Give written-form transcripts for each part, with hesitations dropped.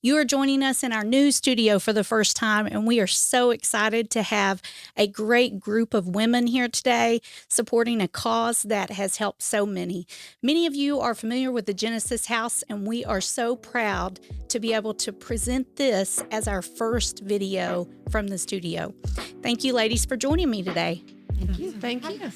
You are joining us in our new studio for the first time, and we are so excited to have a great group of women here today supporting a cause that has helped so many. Many of you are familiar with the Genesis House, and we are so proud to be able to present this as our first video from the studio. Thank you, ladies, for joining me today. Thank you. Thank you.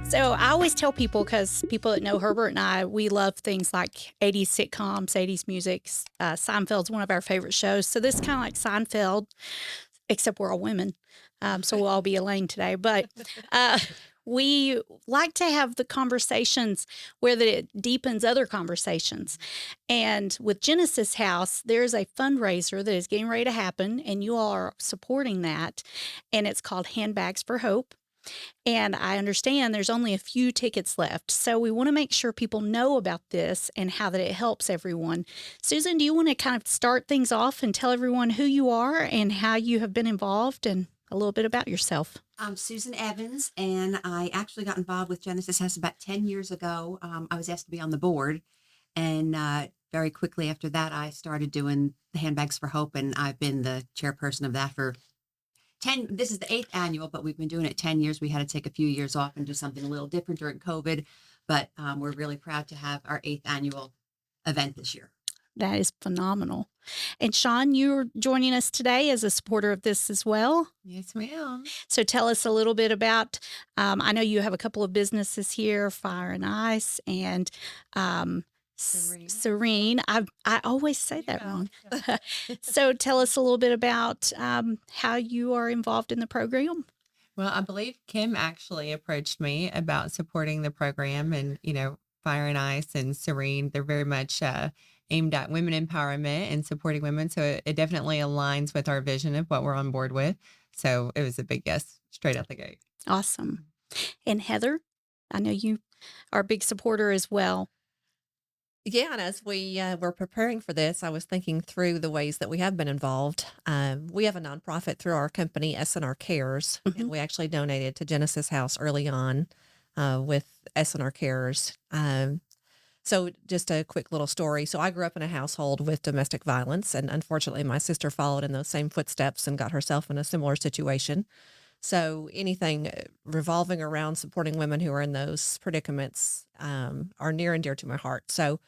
So I always tell people, because people that know Herbert and I, we love things like 80s sitcoms, 80s music. Seinfeld's one of our favorite shows. So this is kind of like Seinfeld, except we're all women. So we'll all be Elaine today. But we like to have the conversations where it deepens other conversations. And with Genesis House, there's a fundraiser that is getting ready to happen, and you all are supporting that. And it's called Handbags for Hope. And I understand there's only a few tickets left. So we want to make sure people know about this and how that it helps everyone. Susan, do you want to kind of start things off and tell everyone who you are and how you have been involved and a little bit about yourself? I'm Susan Evans, and I actually got involved with Genesis House about 10 years ago. I was asked to be on the board, and very quickly after that, I started doing the Handbags for Hope, and I've been the chairperson of that for 10. This is the 8th annual, but we've been doing it 10 years. We had to take a few years off and do something a little different during COVID, but we're really proud to have our 8th annual event this year. That is phenomenal. And Shawn, you're joining us today as a supporter of this as well. Yes, ma'am. So tell us a little bit about, I know you have a couple of businesses here, Fire and Ice and Serene. I always say that wrong. So tell us a little bit about how you are involved in the program. Well, I believe Kim actually approached me about supporting the program, and, Fire and Ice and Serene, they're very much aimed at women empowerment and supporting women. So it definitely aligns with our vision of what we're on board with. So it was a big yes, straight out the gate. Awesome. And Heather, I know you are a big supporter as well. Yeah, and as we were preparing for this, I was thinking through the ways that we have been involved. We have a nonprofit through our company, S&R Cares, and we actually donated to Genesis House early on with S&R Cares. So just a quick little story. So I grew up in a household with domestic violence, and unfortunately my sister followed in those same footsteps and got herself in a similar situation. So anything revolving around supporting women who are in those predicaments are near and dear to my heart. So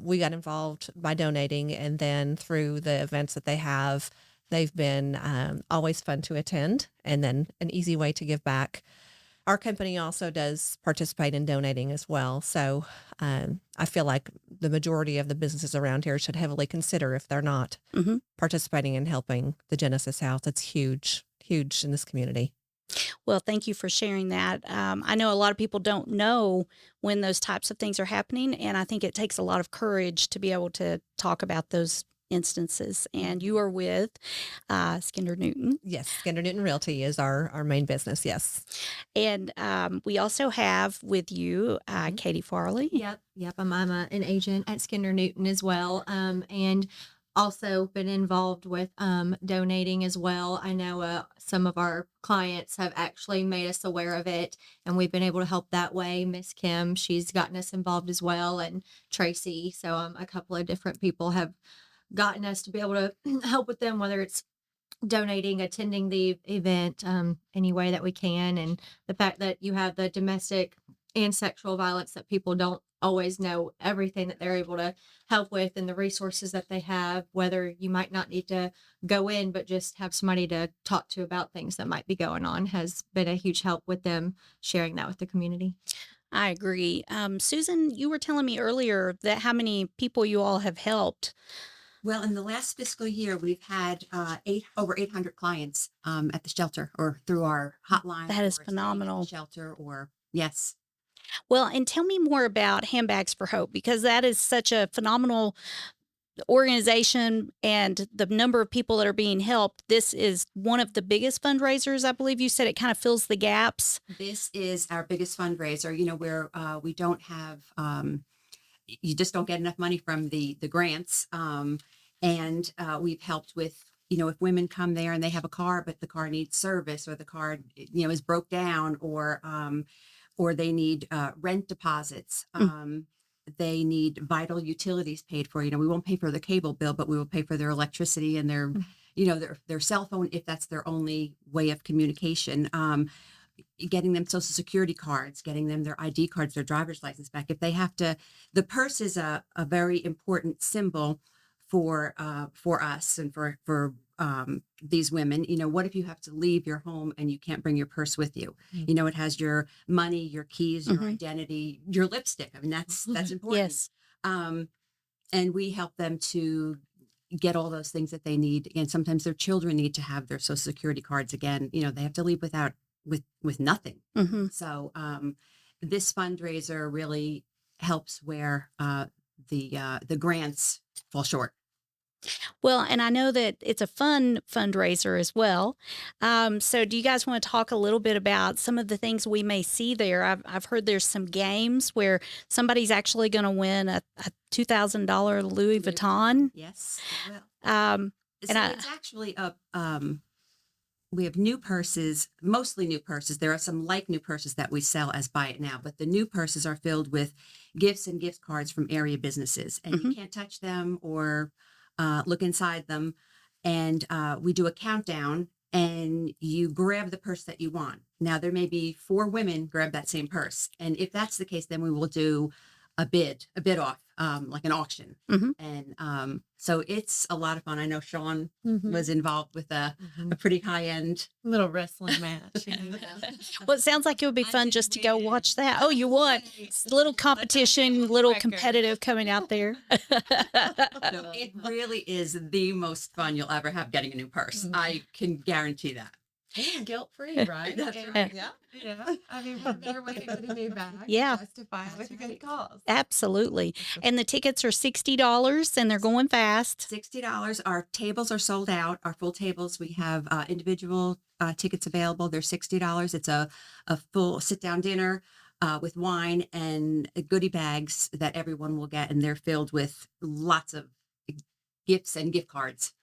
we got involved by donating, and then through the events that they have, they've been always fun to attend, and then an easy way to give back. Our company also does participate in donating as well. So I feel like the majority of the businesses around here should heavily consider, if they're not participating in helping the Genesis House. It's huge in this community. Well, thank you for sharing that. I know a lot of people don't know when those types of things are happening, and I think it takes a lot of courage to be able to talk about those instances. And you are with Skinder Newton. Yes, Skinder Newton Realty is our main business, yes. And we also have with you Katy Farley. Yep. I'm an agent at Skinder Newton as well, and also been involved with donating as well. I know some of our clients have actually made us aware of it, and we've been able to help that way. Miss Kim, she's gotten us involved as well, and Tracy. So a couple of different people have gotten us to be able to help with them, whether it's donating, attending the event, any way that we can. And the fact that you have the domestic and sexual violence, that people don't always know everything that they're able to help with and the resources that they have, whether you might not need to go in, but just have somebody to talk to about things that might be going on, has been a huge help with them sharing that with the community. I agree. Susan, you were telling me earlier that how many people you all have helped. Well, in the last fiscal year, we've had over 800 clients at the shelter, or through our hotline. That is phenomenal. Shelter, or yes. Well, and tell me more about Handbags for Hope, because that is such a phenomenal organization, and the number of people that are being helped. This is one of the biggest fundraisers. I believe you said it kind of fills the gaps. This is our biggest fundraiser, where we don't have, you just don't get enough money from the grants. And we've helped with, if women come there and they have a car, but the car needs service, or the car, is broke down, or they need rent deposits. They need vital utilities paid for. We won't pay for the cable bill, but we will pay for their electricity and their cell phone, if that's their only way of communication. Getting them social security cards, getting them their ID cards, their driver's license back. If they have to, the purse is a very important symbol for us and for these women. What if you have to leave your home and you can't bring your purse with you? It has your money, your keys, your identity, your lipstick. I mean, that's important. Yes. And we help them to get all those things that they need. And sometimes their children need to have their social security cards again. They have to leave with nothing. So this fundraiser really helps where the grants fall short. Well, and I know that it's a fun fundraiser as well. So do you guys want to talk a little bit about some of the things we may see there? I've heard there's some games where somebody's actually going to win a $2,000 Louis Vuitton. Yes. Well, And it's actually we have new purses, mostly new purses. There are some like new purses that we sell as buy it now, but the new purses are filled with gifts and gift cards from area businesses, and you can't touch them or look inside them. And we do a countdown, and you grab the purse that you want. Now, there may be 4 women grab that same purse. And if that's the case, then we will do a bid off, like an auction. And so it's a lot of fun. I know Shawn was involved with a pretty high end little wrestling match. well, it sounds like it would be fun just to go watch that. Oh, you won. It's a little competition, little competitive coming out there. No, it really is the most fun you'll ever have getting a new purse. I can guarantee that. And guilt-free, right? That's And, right. Yeah. I mean, what better way to get a new bag? Yeah. Justify it with a good cause. Absolutely. And the tickets are $60 and they're going fast. $60. Our tables are sold out. Our full tables, we have individual tickets available. They're $60. It's a full sit-down dinner with wine and goodie bags that everyone will get, and they're filled with lots of gifts and gift cards.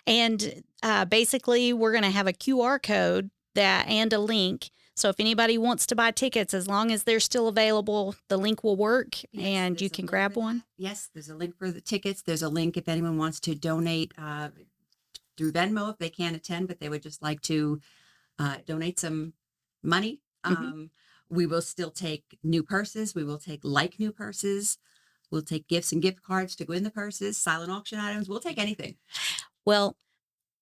And basically, we're going to have a QR code and a link. So if anybody wants to buy tickets, as long as they're still available, the link will work, and you can grab one. Yes, there's a link for the tickets. There's a link if anyone wants to donate through Venmo if they can't attend, but they would just like to donate some money. We will still take new purses. We will take like new purses. We'll take gifts and gift cards to go in the purses, silent auction items. We'll take anything. Well,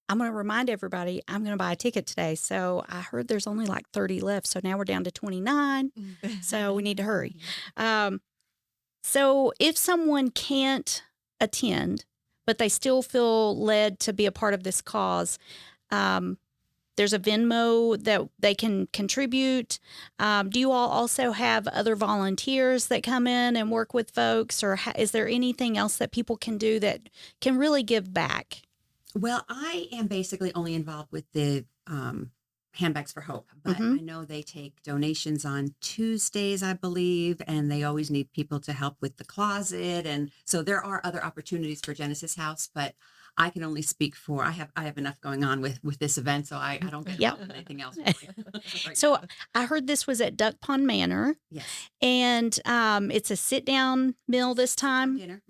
I'm going to remind everybody, I'm going to buy a ticket today. So I heard there's only like 30 left. So now we're down to 29. So we need to hurry. So if someone can't attend, but they still feel led to be a part of this cause, there's a Venmo that they can contribute. Do you all also have other volunteers that come in and work with folks? Or is there anything else that people can do that can really give back? Well, I am basically only involved with the Handbags for Hope, but I know they take donations on Tuesdays, I believe, and they always need people to help with the closet. And so there are other opportunities for Genesis House, but I can only speak for, I have enough going on with this event, so I don't get involved in anything else. Right So now. I heard this was at Duck Pond Manor. Yes. And it's a sit-down meal this time. Dinner.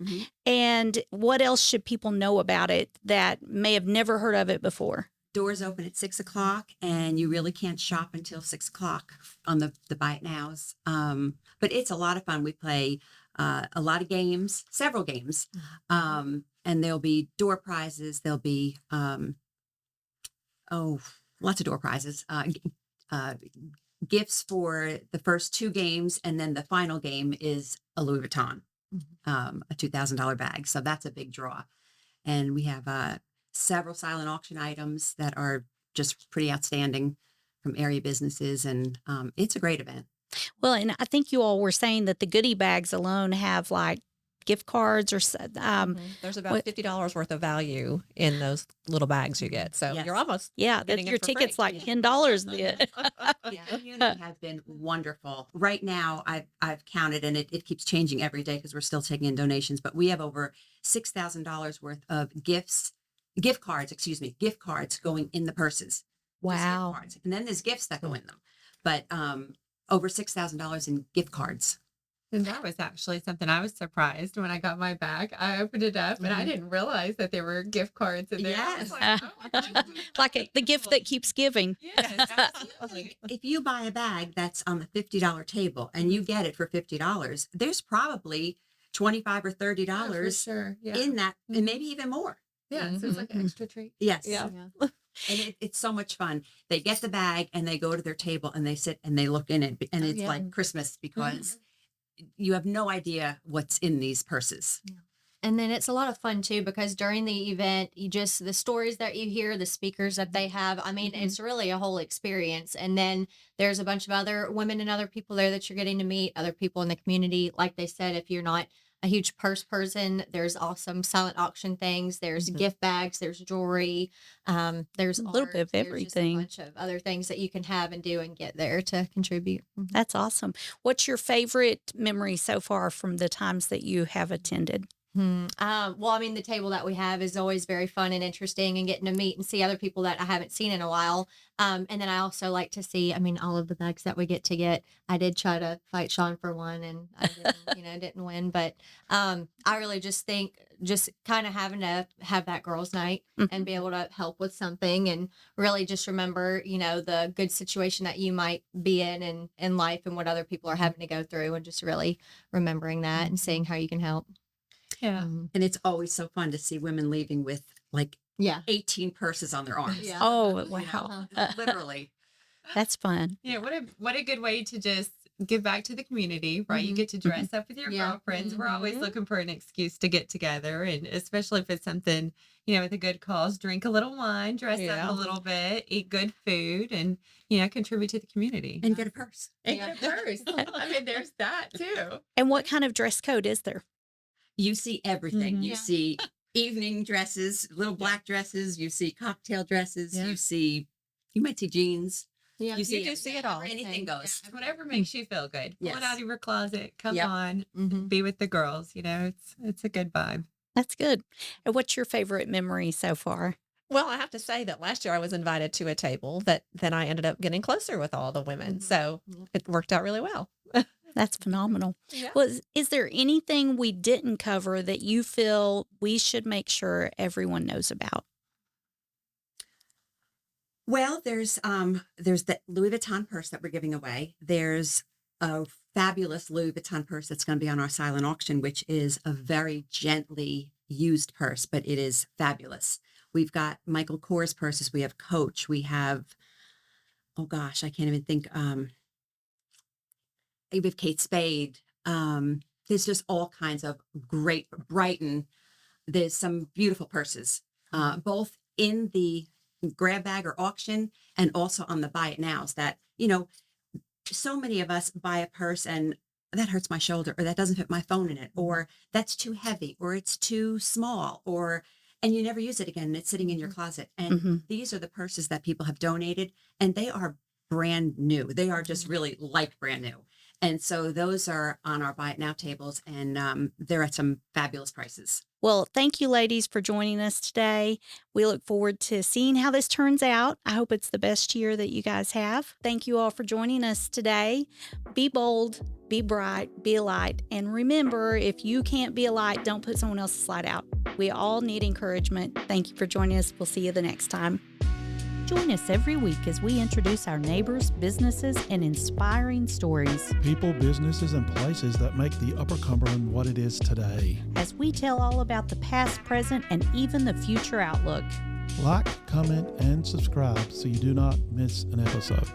And what else should people know about it that may have never heard of it before? Doors open at 6 o'clock, and you really can't shop until 6 o'clock on the Buy It Nows. But it's a lot of fun. We play a lot of games, several games, and there'll be door prizes. There'll be lots of door prizes. Gifts for the first 2 games, and then the final game is a Louis Vuitton, a $2,000 bag. So that's a big draw, and we have several silent auction items that are just pretty outstanding from area businesses, and it's a great event. Well, and I think you all were saying that the goodie bags alone have like gift cards or there's about $50 worth of value in those little bags you get. So Yes. you're almost that's getting your it for ticket's free. like $10 then. The community has been wonderful. Right now, I've counted, and it keeps changing every day because we're still taking in donations, but we have over $6,000 worth of gifts gift cards, excuse me, gift cards going in the purses. Just gift Wow. cards. And then there's gifts that go in them. But over $6,000 in gift cards. And that was actually something I was surprised when I got my bag. I opened it up and I didn't realize that there were gift cards in there. I was Yes. like, oh my gosh, this is Like the gift that keeps giving. Yes, absolutely. If you buy a bag that's on the $50 table and you get it for $50, there's probably $25 or $30 Oh, for sure. Yeah. in that, and maybe even more. Yeah. So it's like an extra treat. Yes. Yeah. And it's so much fun. They get the bag and they go to their table and they sit and they look in it. And it's like Christmas because you have no idea what's in these purses. And then it's a lot of fun too, because during the event, the stories that you hear, the speakers that they have, I mean, it's really a whole experience. And then there's a bunch of other women and other people there that you're getting to meet, other people in the community. Like they said, if you're not a huge purse person, there's awesome silent auction things. There's gift bags, there's jewelry, there's A little art, bit of there's everything. just a bunch of other things that you can have and do and get there to contribute. That's awesome. What's your favorite memory so far from the times that you have attended? Well, I mean, the table that we have is always very fun and interesting, and getting to meet and see other people that I haven't seen in a while. And then I also like to see, I mean, all of the bags that we get to get. I did try to fight Shawn for one, and I didn't, didn't win. But I really just think just kind of having to have that girls' night and be able to help with something, and really just remember, the good situation that you might be in life and what other people are having to go through, and just really remembering that and seeing how you can help. Yeah. And it's always so fun to see women leaving with like 18 purses on their arms. Yeah. Oh, You wow. know, literally. That's fun. Yeah. What a good way to just give back to the community, right? You get to dress up with your Yeah. girlfriends. We're always looking for an excuse to get together. And especially if it's something, with a good cause, drink a little wine, dress up a little bit, eat good food, and, contribute to the community. And get a purse. And get a purse. I mean, there's that too. And what kind of dress code is there? You see everything. You Yeah. see evening dresses, little black dresses. You see cocktail dresses. Yeah. You might see jeans. Yeah. You You do see it all. Anything goes. Whatever makes you feel good. Pull it Yes. out of your closet. Come Yep. on. Mhm. Be with the girls. It's a good vibe. That's good. And what's your favorite memory so far? Well, I have to say that last year I was invited to a table that then I ended up getting closer with all the women. So it worked out really well. That's phenomenal. Yeah. Well, is there anything we didn't cover that you feel we should make sure everyone knows about? Well, there's the Louis Vuitton purse that we're giving away. There's a fabulous Louis Vuitton purse that's going to be on our silent auction, which is a very gently used purse, but it is fabulous. We've got Michael Kors purses. We have Coach. We have, oh gosh, I can't even think. We have Kate Spade. There's just all kinds of great Brighton. There's some beautiful purses, both in the grab bag or auction and also on the buy it nows that, so many of us buy a purse and that hurts my shoulder, or that doesn't fit my phone in it, or that's too heavy, or it's too small, and you never use it again and it's sitting in your closet. And these are the purses that people have donated, and they are brand new. They are just really like brand new. And so those are on our buy it now tables, and they're at some fabulous prices. Well, thank you, ladies, for joining us today. We look forward to seeing how this turns out. I hope it's the best year that you guys have. Thank you all for joining us today. Be bold, be bright, be a light. And remember, if you can't be a light, don't put someone else's light out. We all need encouragement. Thank you for joining us. We'll see you the next time. Join us every week as we introduce our neighbors, businesses, and inspiring stories. People, businesses, and places that make the Upper Cumberland what it is today. As we tell all about the past, present, and even the future outlook. Like, comment, and subscribe so you do not miss an episode.